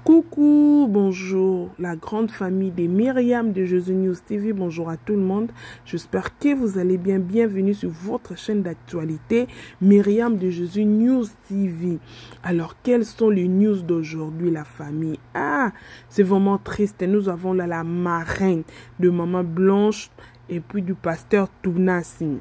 Coucou, bonjour, la grande famille des Myriam de Jésus News TV, bonjour à tout le monde, j'espère que vous allez bien, bienvenue sur votre chaîne d'actualité Myriam de Jésus News TV. Alors, quelles sont les news d'aujourd'hui, la famille? Ah, c'est vraiment triste, nous avons là la marraine de Maman Blanche et puis du pasteur Tounassi.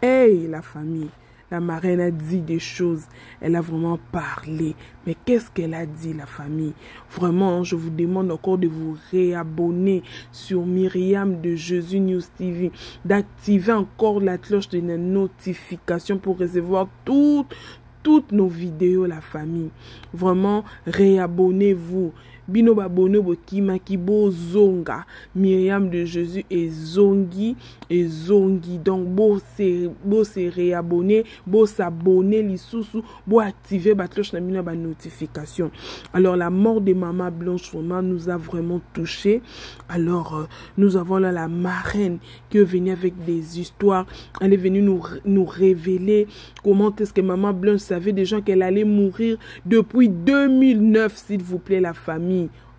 Hey, la famille! La marraine a dit des choses, elle a vraiment parlé. Mais qu'est-ce qu'elle a dit, la famille? Vraiment, je vous demande encore de vous réabonner sur Myriam de Jésus News TV, d'activer encore la cloche de notification pour recevoir toutes nos vidéos, la famille. Vraiment, réabonnez-vous. Bino babone bokima kibo zonga Myriam de Jésus et zongi. Donc bo se réabonner, bo s'abonner lisusu, bo activer ba cloche na ba notification. Alors la mort de Maman Blanche vraiment nous a vraiment touché. Alors nous avons là la marraine qui est venue avec des histoires. Elle est venue nous révéler comment est-ce que Maman Blanche savait déjà qu'elle allait mourir depuis 2009, s'il vous plaît, la famille.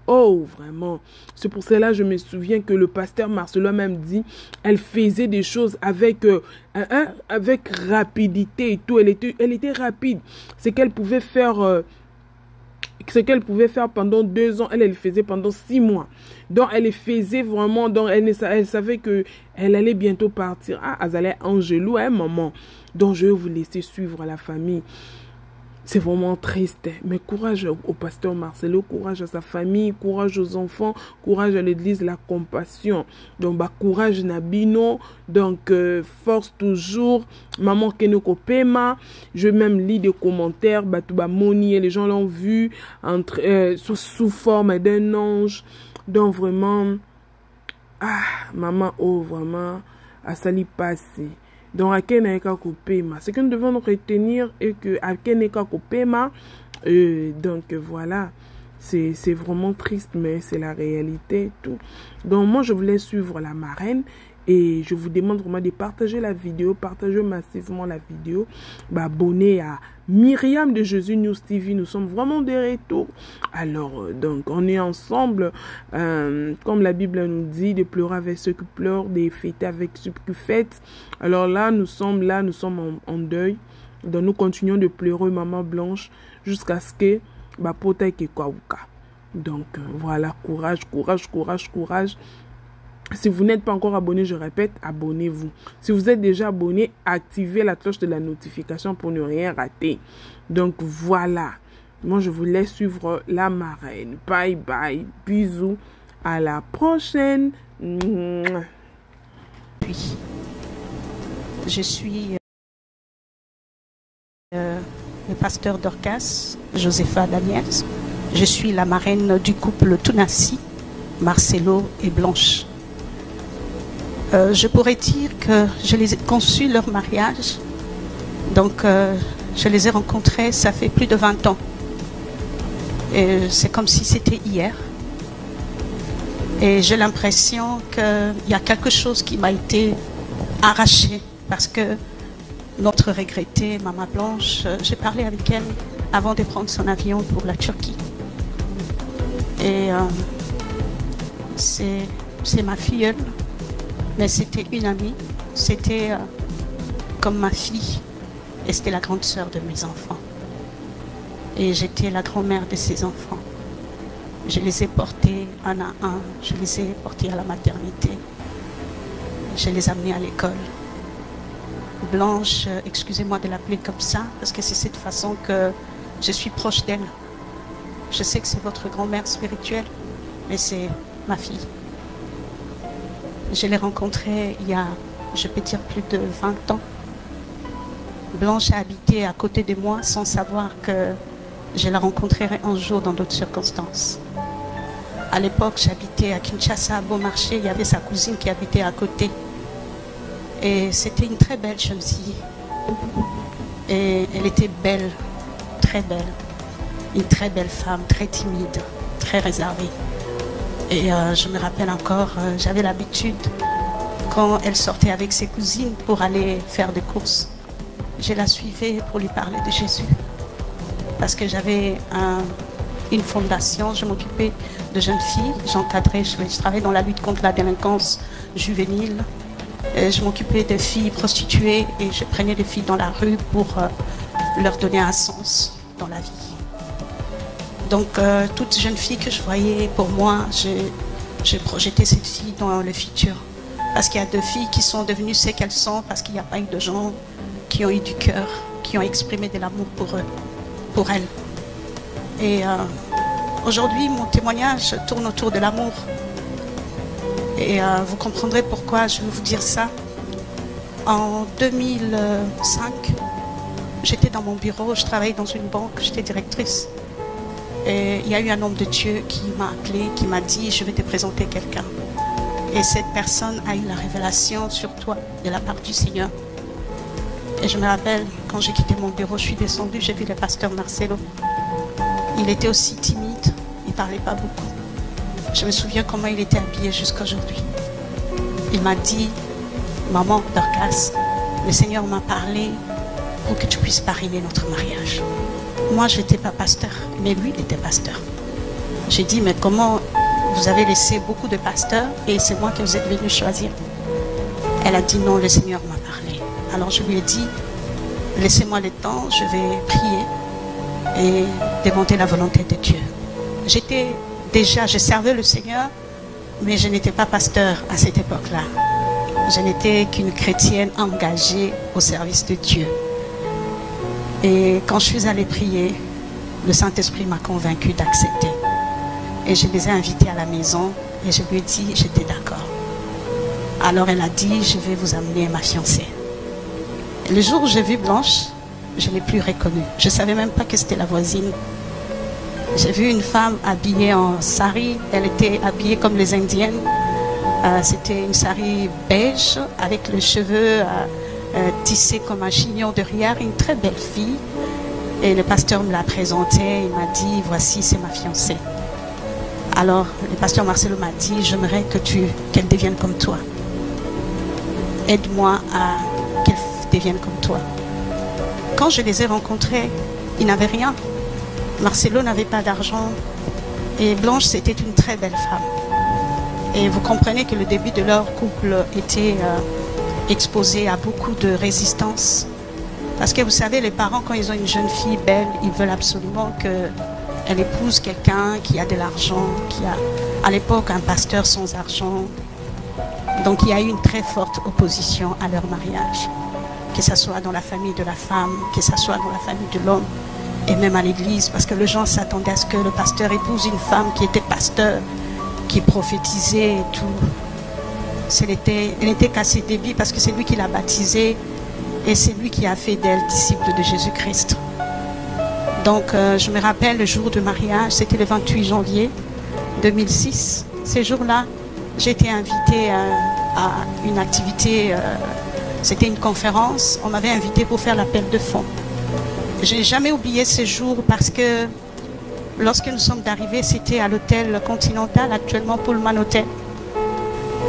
Oh, vraiment. C'est pour cela que je me souviens que le pasteur Marcelo même dit, elle faisait des choses avec rapidité et tout. Elle était rapide. Ce qu'elle pouvait faire pendant 2 ans, elle le faisait pendant 6 mois. Donc, elle le faisait vraiment. Donc, elle savait que elle allait bientôt partir. Ah, elle allait Angelo à un moment. Donc, je vais vous laisser suivre la famille. C'est vraiment triste, mais courage au pasteur Marcelo, courage à sa famille, courage aux enfants, courage à l'église, la compassion. Donc, courage Nabino, donc force toujours. Maman Kenoko Pema, je même lis des commentaires, Moni, les gens l'ont vu sous forme d'un ange. Donc, vraiment, maman, oh, vraiment, à sali passé. Donc, à Keneka Kopema. Ce que nous devons nous retenir est que à Keneka Kopema, donc voilà, c'est vraiment triste, mais c'est la réalité. Tout. Donc, moi, je voulais suivre la marraine et je vous demande vraiment de partager la vidéo, partager massivement la vidéo, abonnez à Myriam de Jésus News TV. Nous sommes vraiment de retour. Alors, donc, on est ensemble, comme la Bible nous dit, de pleurer avec ceux qui pleurent, de fêter avec ceux qui fêtent. Alors là, nous sommes en deuil. Donc, nous continuons de pleurer Maman Blanche jusqu'à ce que Bapota Kekawuka. Donc, voilà, courage, courage, courage, courage. Si vous n'êtes pas encore abonné, je répète, abonnez-vous. Si vous êtes déjà abonné, activez la cloche de la notification pour ne rien rater. Donc voilà. Moi, je vous laisse suivre la marraine. Bye bye. Bisous. À la prochaine. Puis, je suis le pasteur Dorcas, Josepha Daniels. Je suis la marraine du couple Tounassi, Marcelo et Blanche. Je pourrais dire que je les ai conçus leur mariage. Donc, je les ai rencontrés, ça fait plus de 20 ans. Et c'est comme si c'était hier. Et j'ai l'impression qu'il y a quelque chose qui m'a été arraché. Parce que notre regrettée, Maman Blanche, j'ai parlé avec elle avant de prendre son avion pour la Turquie. Et c'est ma filleule. Mais c'était une amie, c'était comme ma fille, et c'était la grande sœur de mes enfants. Et j'étais la grand-mère de ses enfants. Je les ai portés un à un, je les ai portés à la maternité, je les ai amenés à l'école. Blanche, excusez-moi de l'appeler comme ça, parce que c'est cette façon que je suis proche d'elle. Je sais que c'est votre grand-mère spirituelle, mais c'est ma fille. Je l'ai rencontrée il y a, je peux dire, plus de 20 ans. Blanche a habité à côté de moi sans savoir que je la rencontrerai un jour dans d'autres circonstances. À l'époque, j'habitais à Kinshasa, à Beaumarchais. Il y avait sa cousine qui habitait à côté. Et c'était une très belle jeune fille. Et elle était belle, très belle. Une très belle femme, très timide, très réservée. Et je me rappelle encore, j'avais l'habitude, quand elle sortait avec ses cousines pour aller faire des courses, je la suivais pour lui parler de Jésus. Parce que j'avais une fondation. Je m'occupais de jeunes filles, j'encadrais, je travaillais dans la lutte contre la délinquance juvénile. Je m'occupais de filles prostituées et je prenais des filles dans la rue pour leur donner un sens dans la vie. Donc, toute jeune fille que je voyais, pour moi, je projetais cette fille dans le futur. Parce qu'il y a deux filles qui sont devenues ce qu'elles sont, parce qu'il n'y a pas eu de gens qui ont eu du cœur, qui ont exprimé de l'amour pour eux, pour elles. Et aujourd'hui, mon témoignage tourne autour de l'amour. Et vous comprendrez pourquoi je veux vous dire ça. En 2005, j'étais dans mon bureau, je travaillais dans une banque, j'étais directrice. Et il y a eu un homme de Dieu qui m'a appelé, qui m'a dit « Je vais te présenter quelqu'un ». Et cette personne a eu la révélation sur toi de la part du Seigneur. Et je me rappelle, quand j'ai quitté mon bureau, je suis descendue, j'ai vu le pasteur Marcelo. Il était aussi timide, il ne parlait pas beaucoup. Je me souviens comment il était habillé jusqu'à aujourd'hui. Il m'a dit « Maman, Dorcas, le Seigneur m'a parlé pour que tu puisses parrainer notre mariage. » Moi, je n'étais pas pasteur, mais lui, il était pasteur. J'ai dit « Mais comment vous avez laissé beaucoup de pasteurs et c'est moi que vous êtes venu choisir ?» Elle a dit « Non, le Seigneur m'a parlé. » Alors je lui ai dit « Laissez-moi le temps, je vais prier et demander la volonté de Dieu. » Je servais le Seigneur, mais je n'étais pas pasteur à cette époque-là. Je n'étais qu'une chrétienne engagée au service de Dieu. Et quand je suis allée prier, le Saint-Esprit m'a convaincue d'accepter. Et je les ai invités à la maison et je lui ai dit, j'étais d'accord. Alors elle a dit, je vais vous amener ma fiancée. Et le jour où j'ai vu Blanche, je ne l'ai plus reconnue. Je ne savais même pas que c'était la voisine. J'ai vu une femme habillée en sari, elle était habillée comme les Indiennes. C'était une sari beige avec les cheveux tissés comme un chignon de riard, une très belle fille. Et le pasteur me l'a présentée, il m'a dit, voici, c'est ma fiancée. Alors, le pasteur Marcelo m'a dit, j'aimerais qu'elle devienne comme toi. Aide-moi à qu'elle devienne comme toi. Quand je les ai rencontrés, ils n'avaient rien. Marcelo n'avait pas d'argent et Blanche, c'était une très belle femme. Et vous comprenez que le début de leur couple était exposé à beaucoup de résistance. Parce que vous savez, les parents, quand ils ont une jeune fille belle, ils veulent absolument qu'elle épouse quelqu'un qui a de l'argent, qui a à l'époque un pasteur sans argent. Donc il y a eu une très forte opposition à leur mariage. Que ce soit dans la famille de la femme, que ce soit dans la famille de l'homme. Et même à l'église, parce que les gens s'attendaient à ce que le pasteur épouse une femme qui était pasteur, qui prophétisait et tout. Elle n'était qu'à ses débits parce que c'est lui qui l'a baptisée et c'est lui qui a fait d'elle disciple de Jésus-Christ. Donc je me rappelle le jour du mariage, c'était le 28 janvier 2006. Ces jours-là, j'ai été invitée à une activité, c'était une conférence, on m'avait invitée pour faire l'appel de fonds. Je n'ai jamais oublié ce jour parce que lorsque nous sommes arrivés, c'était à l'hôtel Continental, actuellement Pullman Hotel.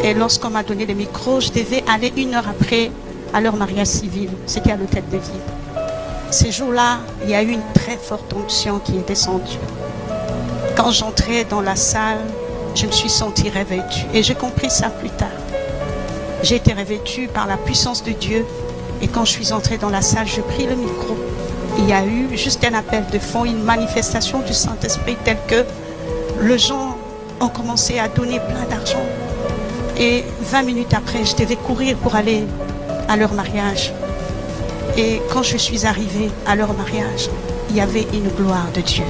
Et lorsqu'on m'a donné le micro, je devais aller 1 heure après à leur mariage civil. C'était à l'hôtel de ville. Ces jours-là, il y a eu une très forte onction qui est descendue. Quand j'entrais dans la salle, je me suis sentie revêtue. Et j'ai compris ça plus tard. J'ai été revêtue par la puissance de Dieu. Et quand je suis entrée dans la salle, j'ai pris le micro. Il y a eu juste un appel de fonds, une manifestation du Saint-Esprit telle que les gens ont commencé à donner plein d'argent. Et 20 minutes après, je devais courir pour aller à leur mariage. Et quand je suis arrivée à leur mariage, il y avait une gloire de Dieu.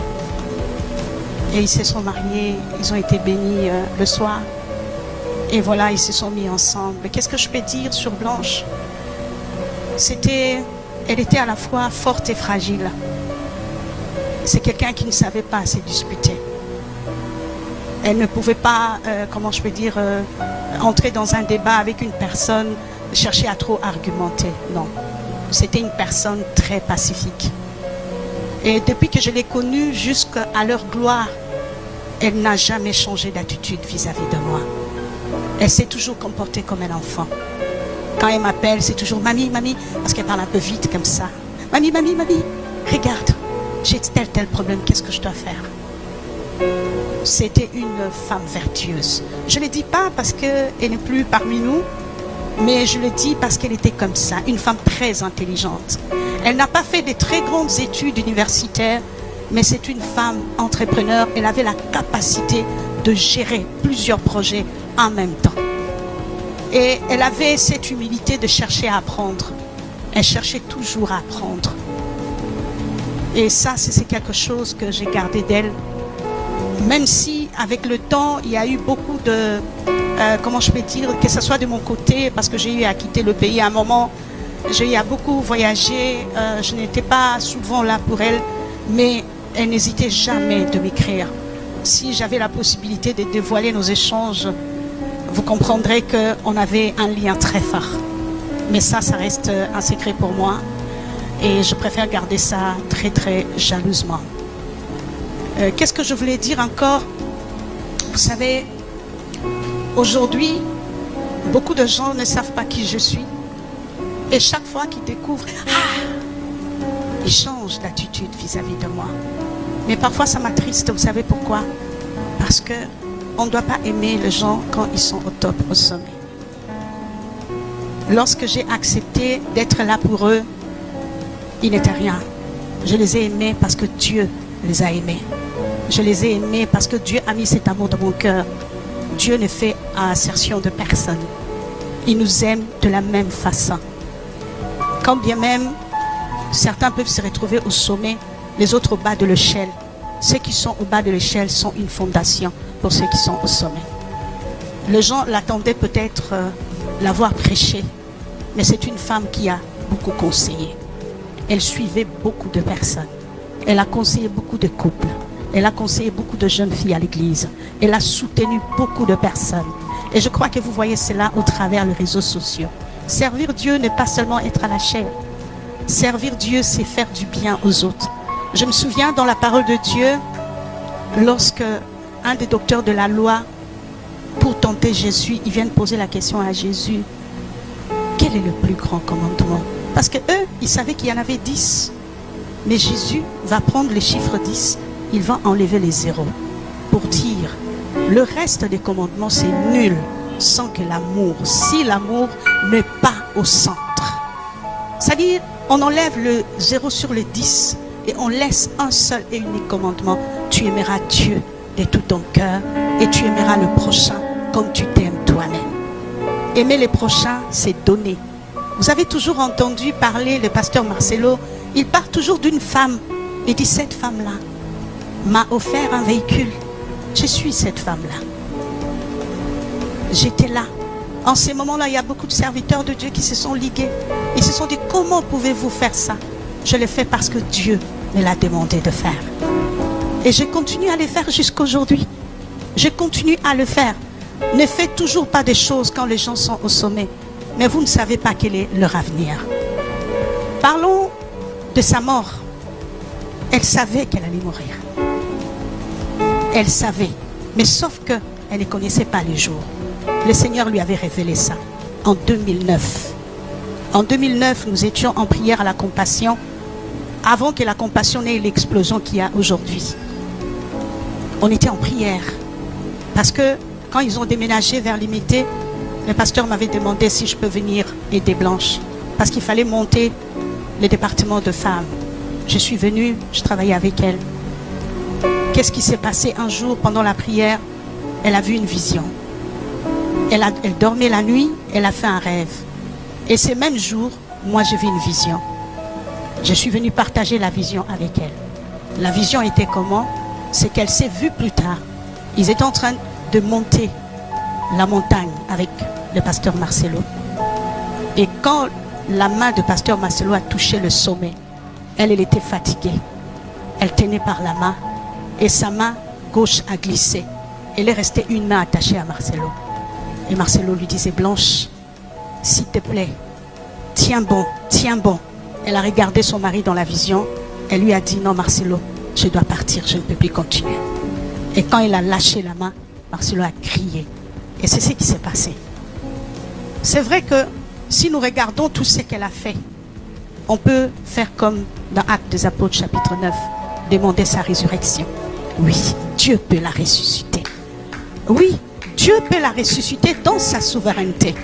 Et ils se sont mariés, ils ont été bénis le soir. Et voilà, ils se sont mis ensemble. Qu'est-ce que je peux dire sur Blanche? Elle était à la fois forte et fragile. C'est quelqu'un qui ne savait pas se disputer. Elle ne pouvait pas, comment je peux dire, entrer dans un débat avec une personne, chercher à trop argumenter. Non. C'était une personne très pacifique. Et depuis que je l'ai connue jusqu'à leur gloire, elle n'a jamais changé d'attitude vis-à-vis de moi. Elle s'est toujours comportée comme un enfant. Quand elle m'appelle, c'est toujours « Mamie, mamie », parce qu'elle parle un peu vite comme ça. « Mamie, mamie, mamie, regarde, j'ai tel problème, qu'est-ce que je dois faire ?» c'était une femme vertueuse. Je ne le dis pas parce qu'elle n'est plus parmi nous, mais je le dis parce qu'elle était comme ça, une femme très intelligente. Elle n'a pas fait de très grandes études universitaires, mais c'est une femme entrepreneur. Elle avait la capacité de gérer plusieurs projets en même temps. Et elle avait cette humilité de chercher à apprendre. Elle cherchait toujours à apprendre. Et ça, c'est quelque chose que j'ai gardé d'elle. Même si, avec le temps, il y a eu beaucoup de... comment je peux dire, que ce soit de mon côté, parce que j'ai eu à quitter le pays à un moment, j'ai eu à beaucoup voyager, je n'étais pas souvent là pour elle, mais elle n'hésitait jamais de m'écrire. Si j'avais la possibilité de dévoiler nos échanges, vous comprendrez qu'on avait un lien très fort. Mais ça reste un secret pour moi. Et je préfère garder ça très, très jalousement. Qu'est-ce que je voulais dire encore? Vous savez, aujourd'hui, beaucoup de gens ne savent pas qui je suis. Et chaque fois qu'ils découvrent, ils changent d'attitude vis-à-vis de moi. Mais parfois, ça m'attriste. Vous savez pourquoi? Parce qu'on ne doit pas aimer les gens quand ils sont au top, au sommet. Lorsque j'ai accepté d'être là pour eux, ils n'étaient rien. Je les ai aimés parce que Dieu les a aimés. Je les ai aimés parce que Dieu a mis cet amour dans mon cœur. Dieu ne fait assertion de personne. Il nous aime de la même façon. Quand bien même certains peuvent se retrouver au sommet, les autres au bas de l'échelle. Ceux qui sont au bas de l'échelle sont une fondation pour ceux qui sont au sommet. Les gens l'attendaient peut-être l'avoir prêché, mais c'est une femme qui a beaucoup conseillé. Elle suivait beaucoup de personnes. Elle a conseillé beaucoup de couples. Elle a conseillé beaucoup de jeunes filles à l'église. Elle a soutenu beaucoup de personnes. Et je crois que vous voyez cela au travers des réseaux sociaux. Servir Dieu n'est pas seulement être à la chair. Servir Dieu, c'est faire du bien aux autres. Je me souviens dans la parole de Dieu, lorsque un des docteurs de la loi, pour tenter Jésus, ils viennent poser la question à Jésus. Quel est le plus grand commandement? Parce que eux, ils savaient qu'il y en avait 10. Mais Jésus va prendre les chiffres 10, il va enlever les zéros pour dire le reste des commandements c'est nul sans que l'amour, si l'amour n'est pas au centre. C'est-à-dire, on enlève le 0 sur le 10 et on laisse un seul et unique commandement. Tu aimeras Dieu de tout ton cœur et tu aimeras le prochain comme tu t'aimes toi-même. Aimer les prochains, c'est donner. Vous avez toujours entendu parler le pasteur Marcelo, il part toujours d'une femme. Il dit, cette femme-là m'a offert un véhicule. Je suis cette femme-là. J'étais là. En ces moments-là, il y a beaucoup de serviteurs de Dieu qui se sont ligués. Ils se sont dit, comment pouvez-vous faire ça? Je le fais parce que Dieu me l'a demandé de faire. Et je continue à le faire jusqu'aujourd'hui. Je continue à le faire. Ne faites toujours pas des choses quand les gens sont au sommet. Mais vous ne savez pas quel est leur avenir. Parlons de sa mort. Elle savait qu'elle allait mourir. Elle savait. Mais sauf qu'elle ne connaissait pas les jours. Le Seigneur lui avait révélé ça en 2009. En 2009, nous étions en prière à la Compassion avant que la Compassion n'ait l'explosion qu'il y a aujourd'hui. On était en prière parce que quand ils ont déménagé vers Limité, le pasteur m'avait demandé si je peux venir aider Blanche parce qu'il fallait monter le département de femmes. Je suis venue, je travaillais avec elle. Qu'est-ce qui s'est passé un jour pendant la prière? Elle a vu une vision. Elle dormait la nuit, elle a fait un rêve. Et ce même jour, moi j'ai vu une vision. Je suis venue partager la vision avec elle. La vision était comment? C'est qu'elle s'est vue plus tard. Ils étaient en train de monter la montagne avec le pasteur Marcelo. Et quand la main de pasteur Marcelo a touché le sommet, elle était fatiguée. Elle tenait par la main et sa main gauche a glissé. Elle est restée une main attachée à Marcelo. Et Marcelo lui disait, Blanche, s'il te plaît, tiens bon, tiens bon. Elle a regardé son mari dans la vision. Elle lui a dit, non Marcelo, je dois partir, je ne peux plus continuer. Et quand il a lâché la main, Marcelo a crié. Et c'est ce qui s'est passé. C'est vrai que si nous regardons tout ce qu'elle a fait, on peut faire comme dans Actes des Apôtres chapitre 9, demander sa résurrection. Oui, Dieu peut la ressusciter. Oui, Dieu peut la ressusciter dans sa souveraineté.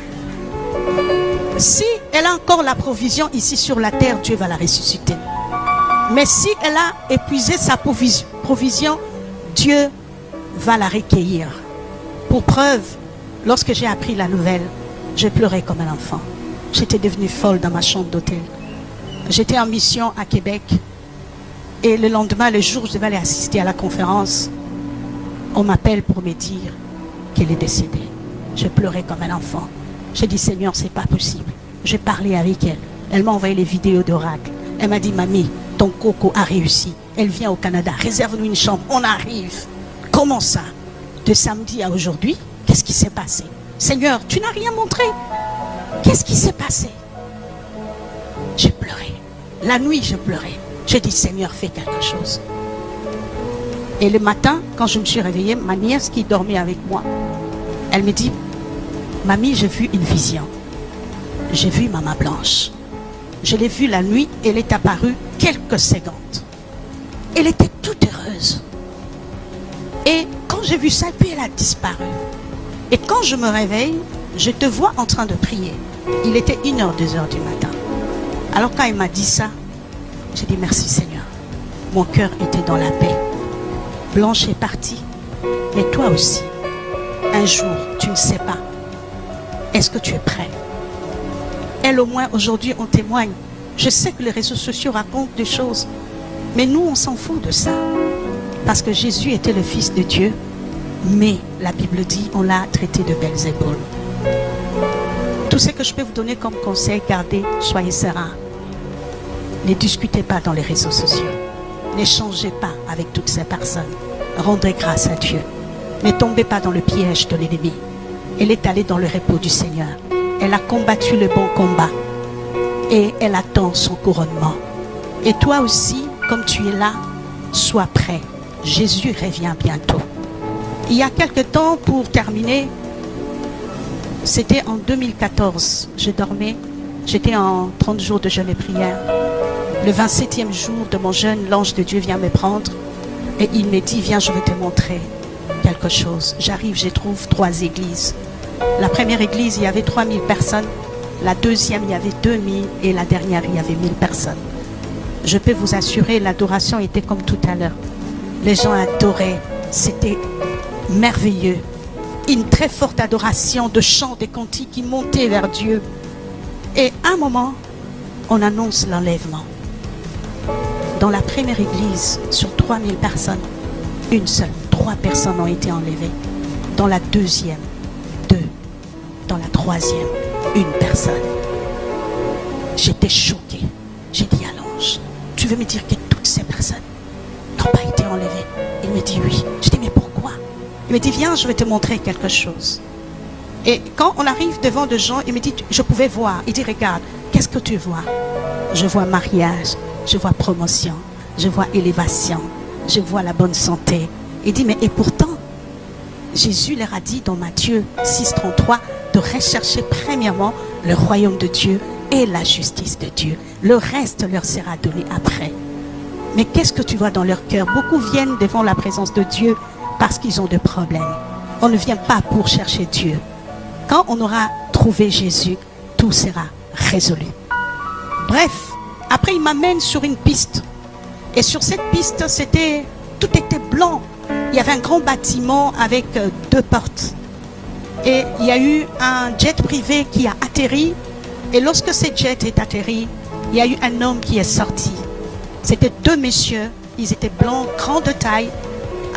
Si elle a encore la provision ici sur la terre, Dieu va la ressusciter. Mais si elle a épuisé sa provision, Dieu va la recueillir. Pour preuve, lorsque j'ai appris la nouvelle, j'ai pleuré comme un enfant. J'étais devenue folle dans ma chambre d'hôtel. J'étais en mission à Québec. Et le lendemain, le jour où je devais aller assister à la conférence, on m'appelle pour me dire qu'elle est décédée. Je pleurais comme un enfant. J'ai dit, Seigneur, c'est pas possible. J'ai parlé avec elle. Elle m'a envoyé les vidéos d'oracle. Elle m'a dit, mamie, ton coco a réussi. Elle vient au Canada. Réserve-nous une chambre. On arrive. Comment ça? De samedi à aujourd'hui, qu'est-ce qui s'est passé? Seigneur, tu n'as rien montré. Qu'est-ce qui s'est passé? J'ai pleuré. La nuit, j'ai pleuré. J'ai dit, Seigneur, fais quelque chose. Et le matin, quand je me suis réveillée, ma nièce qui dormait avec moi, elle me dit, mamie, j'ai vu une vision. J'ai vu Maman Blanche. Je l'ai vue la nuit, elle est apparue quelques secondes. Elle était toute heureuse. Et quand j'ai vu ça, puis elle a disparu. Et quand je me réveille, je te vois en train de prier. Il était 1h, 2h du matin. Alors quand elle m'a dit ça, j'ai dit merci Seigneur. Mon cœur était dans la paix. Blanche est partie. Mais toi aussi, un jour, tu ne sais pas. Est-ce que tu es prêt? Elle au moins, aujourd'hui, on témoigne. Je sais que les réseaux sociaux racontent des choses. Mais nous, on s'en fout de ça. Parce que Jésus était le Fils de Dieu. Mais la Bible dit, on l'a traité de Belzébuth. Tout ce que je peux vous donner comme conseil, gardez, soyez sereins. Ne discutez pas dans les réseaux sociaux. N'échangez pas avec toutes ces personnes. Rendez grâce à Dieu. Ne tombez pas dans le piège de l'ennemi. Elle est allée dans le repos du Seigneur. Elle a combattu le bon combat. Et elle attend son couronnement. Et toi aussi, comme tu es là, sois prêt. Jésus revient bientôt. Il y a quelque temps, pour terminer, c'était en 2014. Je dormais. J'étais en 30 jours de jeûne et prière. Le 27e jour de mon jeûne, l'ange de Dieu vient me prendre. Et il me dit, viens, je vais te montrer quelque chose. J'arrive, je trouve 3 églises. La première église, il y avait 3000 personnes. La deuxième, il y avait 2000. Et la dernière, il y avait 1000 personnes. Je peux vous assurer, l'adoration était comme tout à l'heure. Les gens adoraient. C'était merveilleux. Une très forte adoration de chants, des cantiques qui montaient vers Dieu. Et à un moment, on annonce l'enlèvement. Dans la première église, sur 3000 personnes, une seule, 3 personnes ont été enlevées. Dans la deuxième, 2. Dans la troisième, 1 personne. J'étais choquée. J'ai dit à l'ange, tu veux me dire que toutes ces personnes n'ont pas été enlevées? Il me dit oui. Je dis mais pourquoi? Il me dit viens, je vais te montrer quelque chose. Et quand on arrive devant des gens, il me dit je pouvais voir. Il dit regarde, qu'est-ce que tu vois? Je vois mariage, je vois promotion, je vois élévation, je vois la bonne santé. Il dit mais et pourtant, Jésus leur a dit dans Matthieu 6,33 de rechercher premièrement le royaume de Dieu et la justice de Dieu. Le reste leur sera donné après. Mais qu'est-ce que tu vois dans leur cœur? Beaucoup viennent devant la présence de Dieu parce qu'ils ont des problèmes. On ne vient pas pour chercher Dieu. Quand on aura trouvé Jésus, tout sera résolu. Bref, après il m'amène sur une piste. Et sur cette piste, tout était blanc. Il y avait un grand bâtiment avec 2 portes. Et il y a eu un jet privé qui a atterri. Et lorsque ce jet est atterri, il y a eu un homme qui est sorti. C'était 2 messieurs. Ils étaient blancs, grands de taille,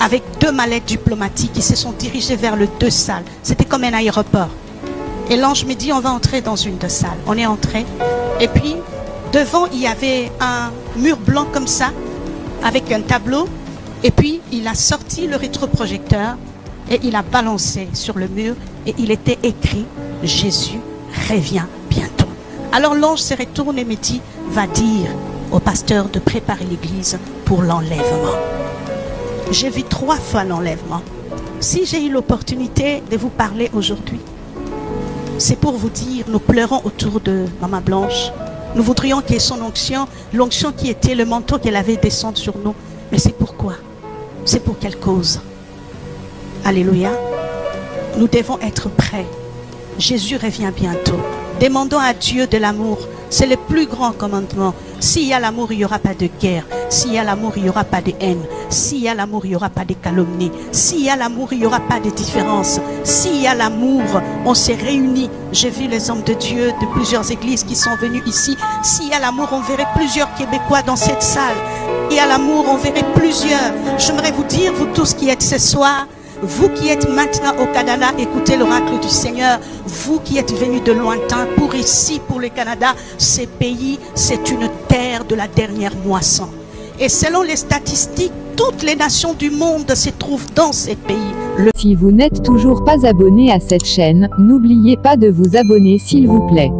avec 2 mallettes diplomatiques. Ils se sont dirigés vers les 2 salles. C'était comme un aéroport. Et l'ange me dit, on va entrer dans une des salles. On est entré. Et puis, devant, il y avait un mur blanc comme ça, avec un tableau. Et puis, il a sorti le rétroprojecteur et il a balancé sur le mur. Et il était écrit, Jésus revient bientôt. Alors l'ange se retourne et me dit, va dire au pasteur de préparer l'église pour l'enlèvement. J'ai vu 3 fois l'enlèvement. Si j'ai eu l'opportunité de vous parler aujourd'hui, c'est pour vous dire, nous pleurons autour de Maman Blanche. Nous voudrions qu'il y ait son onction, l'onction qui était le manteau qu'elle avait descendre sur nous. Mais c'est pourquoi? C'est pour quelle cause? Alléluia. Nous devons être prêts. Jésus revient bientôt. Demandons à Dieu de l'amour. C'est le plus grand commandement. S'il y a l'amour, il n'y aura pas de guerre. S'il y a l'amour, il n'y aura pas de haine. S'il y a l'amour, il n'y aura pas de calomnie. S'il y a l'amour, il n'y aura pas de différence. S'il y a l'amour, on s'est réunis. J'ai vu les hommes de Dieu de plusieurs églises qui sont venus ici. S'il y a l'amour, on verrait plusieurs Québécois dans cette salle. S'il y a l'amour, on verrait plusieurs. J'aimerais vous dire, vous tous qui êtes ce soir, vous qui êtes maintenant au Canada, écoutez l'oracle du Seigneur. Vous qui êtes venus de lointain, pour ici, pour le Canada, ces pays, c'est une terre de la dernière moisson. Et selon les statistiques, toutes les nations du monde se trouvent dans ces pays. Si vous n'êtes toujours pas abonné à cette chaîne, n'oubliez pas de vous abonner s'il vous plaît.